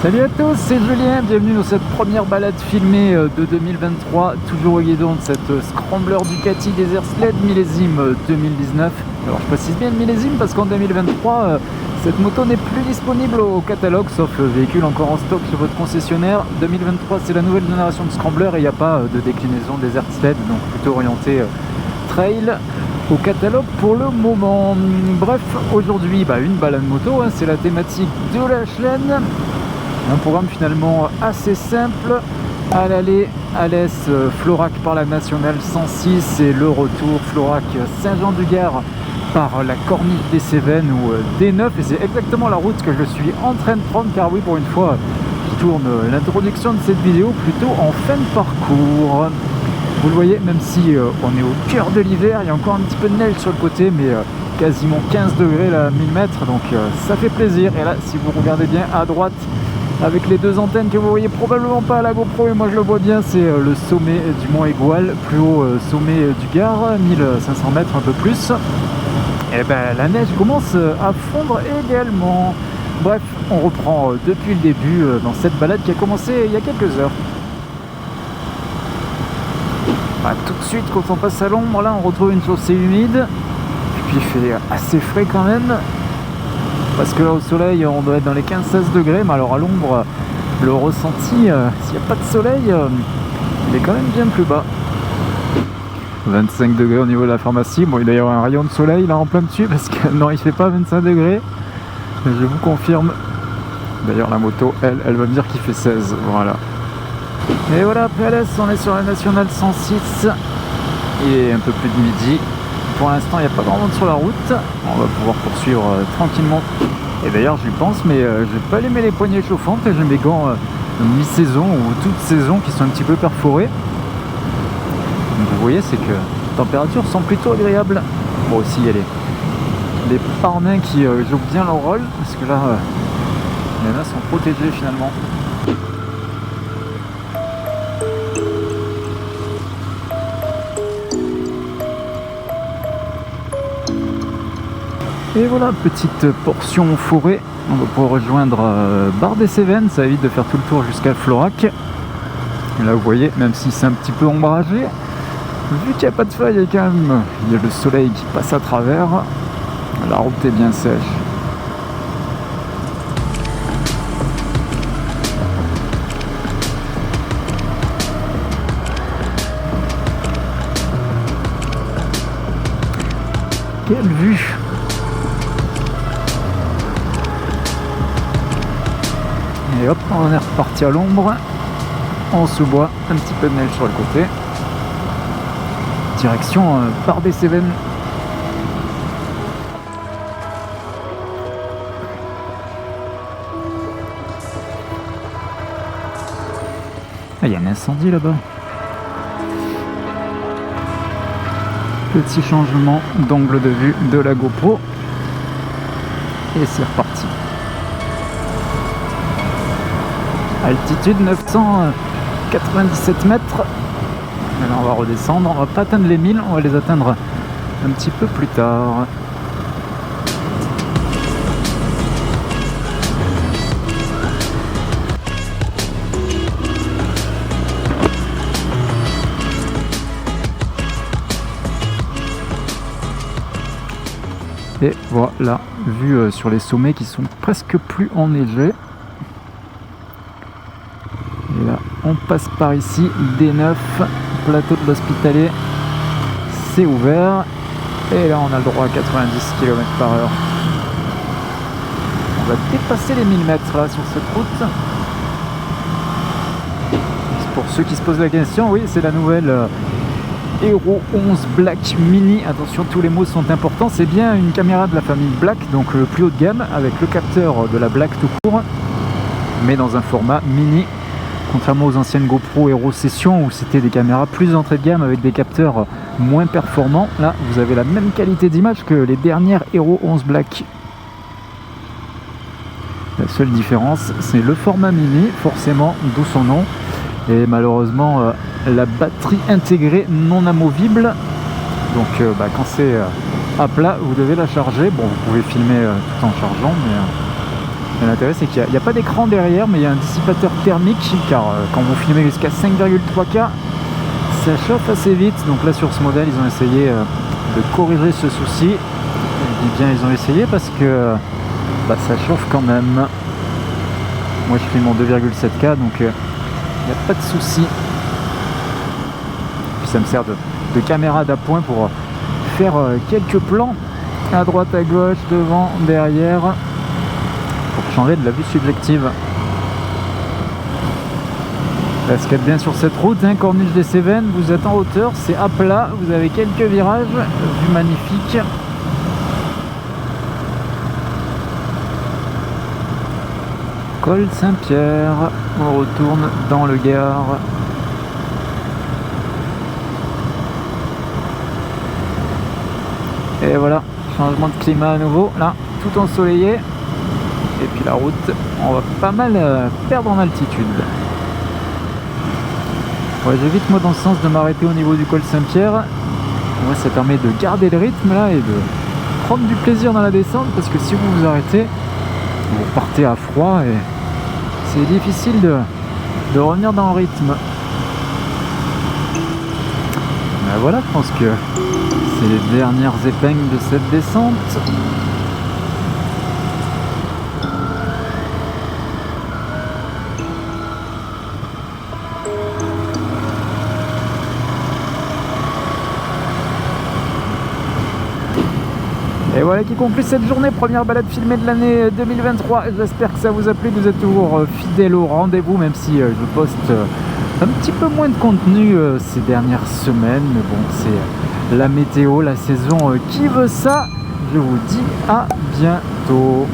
Salut à tous, c'est Julien, bienvenue dans cette première balade filmée de 2023, toujours au guidon de cette Scrambler Ducati Desert Sled millésime 2019. Alors je précise bien le millésime parce qu'en 2023, cette moto n'est plus disponible au catalogue, sauf véhicule encore en stock chez votre concessionnaire. 2023, c'est la nouvelle génération de Scrambler et il n'y a pas de déclinaison Desert Sled, donc plutôt orienté trail au catalogue pour le moment. Bref, aujourd'hui, une balade moto, c'est la thématique de la chaîne. Un programme finalement assez simple. À l'aller, Alès, Florac par la nationale 106 et le retour Florac Saint-Jean-du-Gard par la corniche des Cévennes ou D9, et c'est exactement la route que je suis en train de prendre, car oui, pour une fois je tourne l'introduction de cette vidéo plutôt en fin de parcours. Vous le voyez, même si on est au cœur de l'hiver, il y a encore un petit peu de neige sur le côté, mais quasiment 15 degrés là, 1000 mètres, donc ça fait plaisir. Et là, si vous regardez bien à droite, avec les deux antennes que vous voyez probablement pas à la GoPro, et moi je le vois bien, c'est le sommet du Mont Aigoual, plus haut sommet du Gard, 1500 mètres un peu plus. Et la neige commence à fondre également. Bref, on reprend depuis le début dans cette balade qui a commencé il y a quelques heures. Tout de suite, quand on passe à l'ombre, là on retrouve une chaussée humide, et puis il fait assez frais quand même. Parce que là au soleil on doit être dans les 15-16 degrés, mais alors à l'ombre le ressenti, s'il n'y a pas de soleil, il est quand même bien plus bas. 25 degrés au niveau de la pharmacie. Bon, il doit y avoir un rayon de soleil là en plein dessus, parce que non, il fait pas 25 degrés, je vous confirme. D'ailleurs la moto elle va me dire qu'il fait 16, voilà. Et voilà, après Alès, on est sur la nationale 106, il est un peu plus de midi. Pour l'instant, il n'y a pas grand monde sur la route. On va pouvoir poursuivre tranquillement. Et d'ailleurs, j'y pense, mais je vais pas allumer les poignées chauffantes. J'ai mes gants mi-saison ou toute saison qui sont un petit peu perforés. Donc, vous voyez, c'est que les températures sont plutôt agréables. Bon, aussi, il y a les pare-mains qui jouent bien leur rôle, parce que là, il y en a sont protégés finalement. Et voilà, petite portion forêt, on va pouvoir rejoindre Bar des Cévennes, ça évite de faire tout le tour jusqu'à Florac. Et là vous voyez, même si c'est un petit peu ombragé, vu qu'il n'y a pas de feuilles, il y a le soleil qui passe à travers, la route est bien sèche. Quelle vue! Et hop, on est reparti à l'ombre, on se boit un petit peu de neige sur le côté. Direction Bar des Cévennes. Ah, il y a un incendie là-bas. Petit changement d'angle de vue de la GoPro. Et c'est reparti. Altitude 997 mètres. Alors on va redescendre, on va pas atteindre les 1000, on va les atteindre un petit peu plus tard. Et voilà, vue sur les sommets qui sont presque plus enneigés. Et là, on passe par ici, D9, plateau de l'Hospitalet, c'est ouvert. Et là, on a le droit à 90 km/h. On va dépasser les 1000 mètres là sur cette route. Pour ceux qui se posent la question, oui, c'est la nouvelle Hero 11 Black Mini. Attention, tous les mots sont importants. C'est bien une caméra de la famille Black, donc le plus haut de gamme, avec le capteur de la Black tout court, mais dans un format mini. Contrairement aux anciennes GoPro Hero Session où c'était des caméras plus entrée de gamme avec des capteurs moins performants, là vous avez la même qualité d'image que les dernières Hero 11 Black. La seule différence, c'est le format mini, forcément, d'où son nom, et malheureusement la batterie intégrée non amovible. Donc quand c'est à plat, vous devez la charger. Bon, vous pouvez filmer tout en chargeant, mais Et l'intérêt c'est qu'il n'y a pas d'écran derrière, mais il y a un dissipateur thermique, car quand vous filmez jusqu'à 5,3K, ça chauffe assez vite. Donc là sur ce modèle ils ont essayé de corriger ce souci. Je dis bien ils ont essayé parce que ça chauffe quand même. Moi je filme en 2,7K, donc il n'y a pas de souci. Puis ça me sert de caméra d'appoint pour faire quelques plans à droite, à gauche, devant, derrière, pour changer de la vue subjective. Là, ce qu'il y a de bien sur cette route, Corniche des Cévennes, vous êtes en hauteur, c'est à plat, vous avez quelques virages, vue magnifique. Col Saint-Pierre, on retourne dans le Gard. Et voilà, changement de climat à nouveau, là, tout ensoleillé. Et puis la route, on va pas mal perdre en altitude. Ouais, j'évite moi dans le sens de m'arrêter au niveau du col Saint-Pierre. Moi ça permet de garder le rythme là et de prendre du plaisir dans la descente, parce que si vous vous arrêtez, vous partez à froid et c'est difficile de revenir dans le rythme. Ben voilà, je pense que c'est les dernières épingles de cette descente. Et voilà qui conclut cette journée, première balade filmée de l'année 2023. J'espère que ça vous a plu, vous êtes toujours fidèles au rendez-vous, même si je poste un petit peu moins de contenu ces dernières semaines. Mais bon, c'est la météo, la saison qui veut ça. Je vous dis à bientôt.